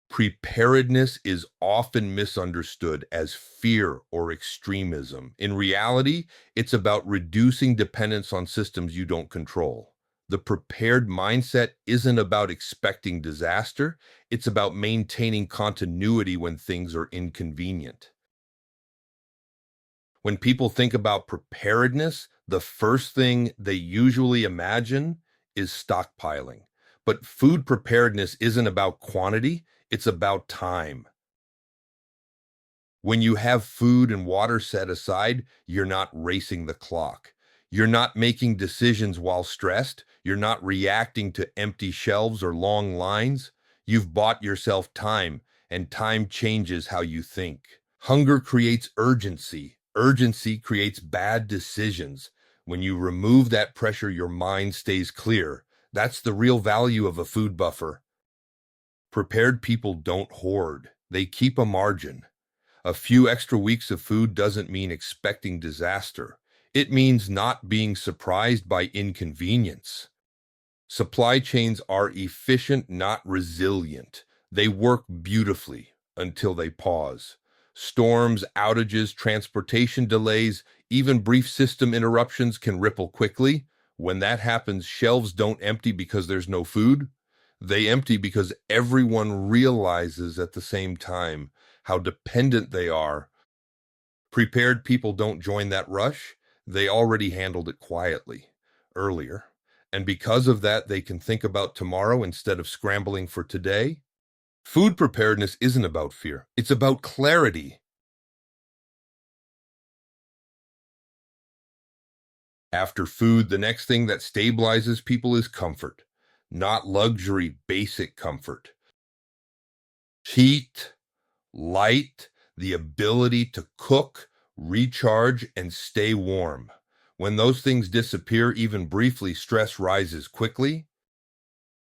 Preparedness is often misunderstood as fear or extremism. In reality, it's about reducing dependence on systems you don't control. The prepared mindset isn't about expecting disaster, it's about maintaining continuity when things are inconvenient. When people think about preparedness, the first thing they usually imagine is stockpiling. But food preparedness isn't about quantity, it's about time. When you have food and water set aside, you're not racing the clock. You're not making decisions while stressed. You're not reacting to empty shelves or long lines. You've bought yourself time, and time changes how you think. Hunger creates urgency. Urgency creates bad decisions. When you remove that pressure, your mind stays clear. That's the real value of a food buffer. Prepared people don't hoard. They keep a margin. A few extra weeks of food doesn't mean expecting disaster. It means not being surprised by inconvenience. Supply chains are efficient, not resilient. They work beautifully until they pause. Storms, outages, transportation delays, even brief system interruptions can ripple quickly. When that happens, shelves don't empty because there's no food. They empty because everyone realizes at the same time how dependent they are. Prepared people don't join that rush. They already handled it quietly, earlier. And because of that, they can think about tomorrow instead of scrambling for today. Food preparedness isn't about fear. It's about clarity. After food, the next thing that stabilizes people is comfort. Not luxury, basic comfort. Heat, light, the ability to cook, recharge, and stay warm. When those things disappear, even briefly, stress rises quickly.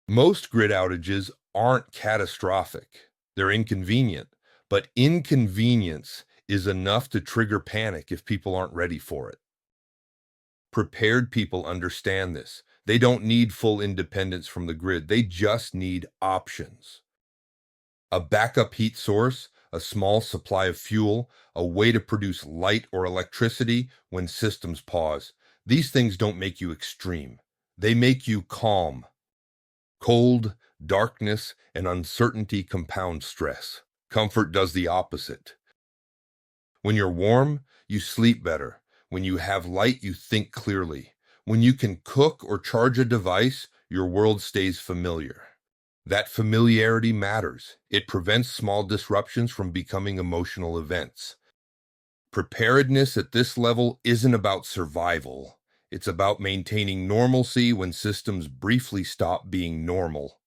Most grid outages aren't catastrophic. They're inconvenient, but inconvenience is enough to trigger panic if people aren't ready for it. Prepared people understand this. They don't need full independence from the grid. They just need options. A backup heat source, a small supply of fuel, a way to produce light or electricity when systems pause. These things don't make you extreme. They make you calm. Cold, darkness, and uncertainty compound stress. Comfort does the opposite. When you're warm, you sleep better. When you have light, you think clearly. When you can cook or charge a device, your world stays familiar. That familiarity matters. It prevents small disruptions from becoming emotional events. Preparedness at this level isn't about survival. It's about maintaining normalcy when systems briefly stop being normal.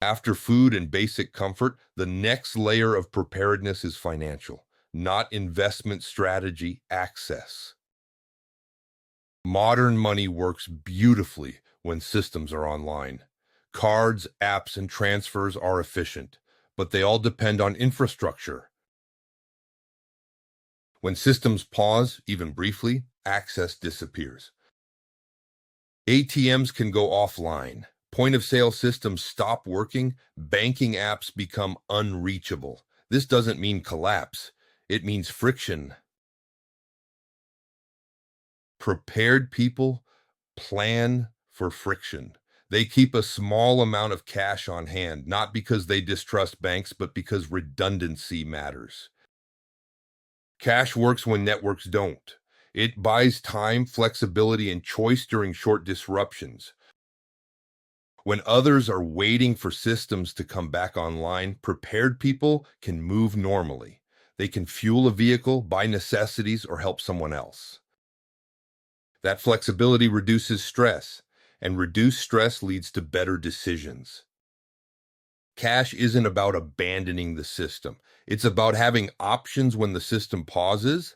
After food and basic comfort, the next layer of preparedness is financial, not investment strategy, access. Modern money works beautifully when systems are online. Cards, apps, and transfers are efficient, but they all depend on infrastructure. When systems pause, even briefly, access disappears. ATMs can go offline. Point-of-sale systems stop working. Banking apps become unreachable. This doesn't mean collapse. It means friction. Prepared people plan for friction. They keep a small amount of cash on hand, not because they distrust banks, but because redundancy matters. Cash works when networks don't. It buys time, flexibility, and choice during short disruptions. When others are waiting for systems to come back online, prepared people can move normally. They can fuel a vehicle, buy necessities, or help someone else. That flexibility reduces stress, and reduced stress leads to better decisions. Cash isn't about abandoning the system. It's about having options when the system pauses.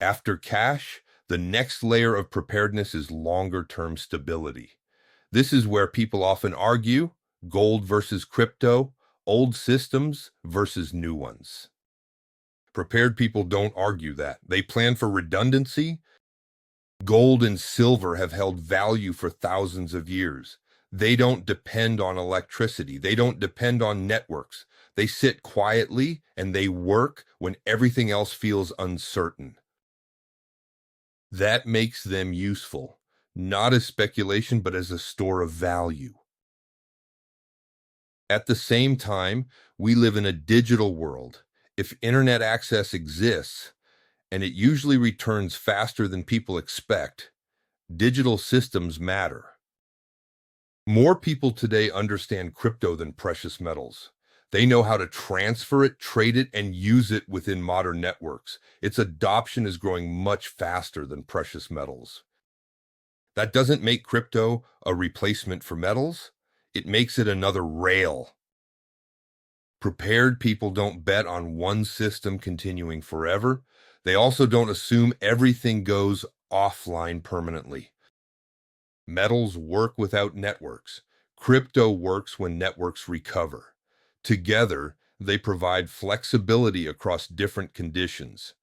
After cash, the next layer of preparedness is longer-term stability. This is where people often argue, gold versus crypto, old systems versus new ones. Prepared people don't argue that. They plan for redundancy. Gold and silver have held value for thousands of years. They don't depend on electricity. They don't depend on networks. They sit quietly and they work when everything else feels uncertain. That makes them useful, not as speculation, but as a store of value. At the same time, we live in a digital world. If internet access exists, and it usually returns faster than people expect, digital systems matter. More people today understand crypto than precious metals. They know how to transfer it, trade it, and use it within modern networks. Its adoption is growing much faster than precious metals. That doesn't make crypto a replacement for metals. It makes it another rail. Prepared people don't bet on one system continuing forever. They also don't assume everything goes offline permanently. Metals work without networks. Crypto works when networks recover. Together, they provide flexibility across different conditions.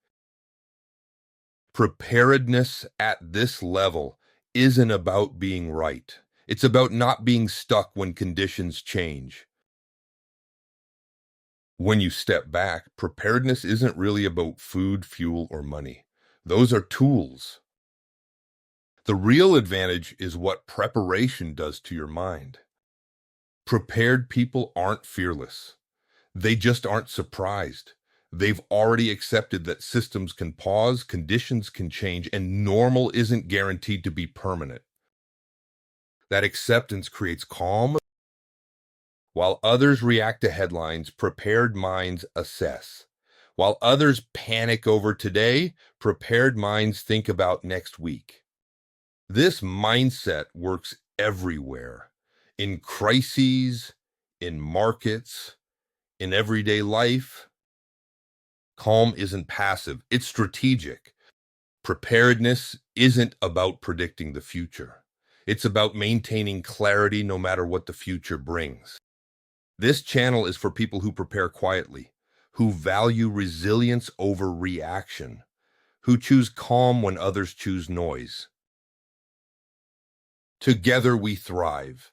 Preparedness at this level isn't about being right. It's about not being stuck when conditions change. When you step back, preparedness isn't really about food, fuel, or money. Those are tools. The real advantage is what preparation does to your mind. Prepared people aren't fearless. They just aren't surprised. They've already accepted that systems can pause, conditions can change, and normal isn't guaranteed to be permanent. That acceptance creates calm. While others react to headlines, prepared minds assess. While others panic over today, prepared minds think about next week. This mindset works everywhere, in crises, in markets, in everyday life. Calm isn't passive, it's strategic. Preparedness isn't about predicting the future. It's about maintaining clarity no matter what the future brings. This channel is for people who prepare quietly, who value resilience over reaction, who choose calm when others choose noise. Together we thrive.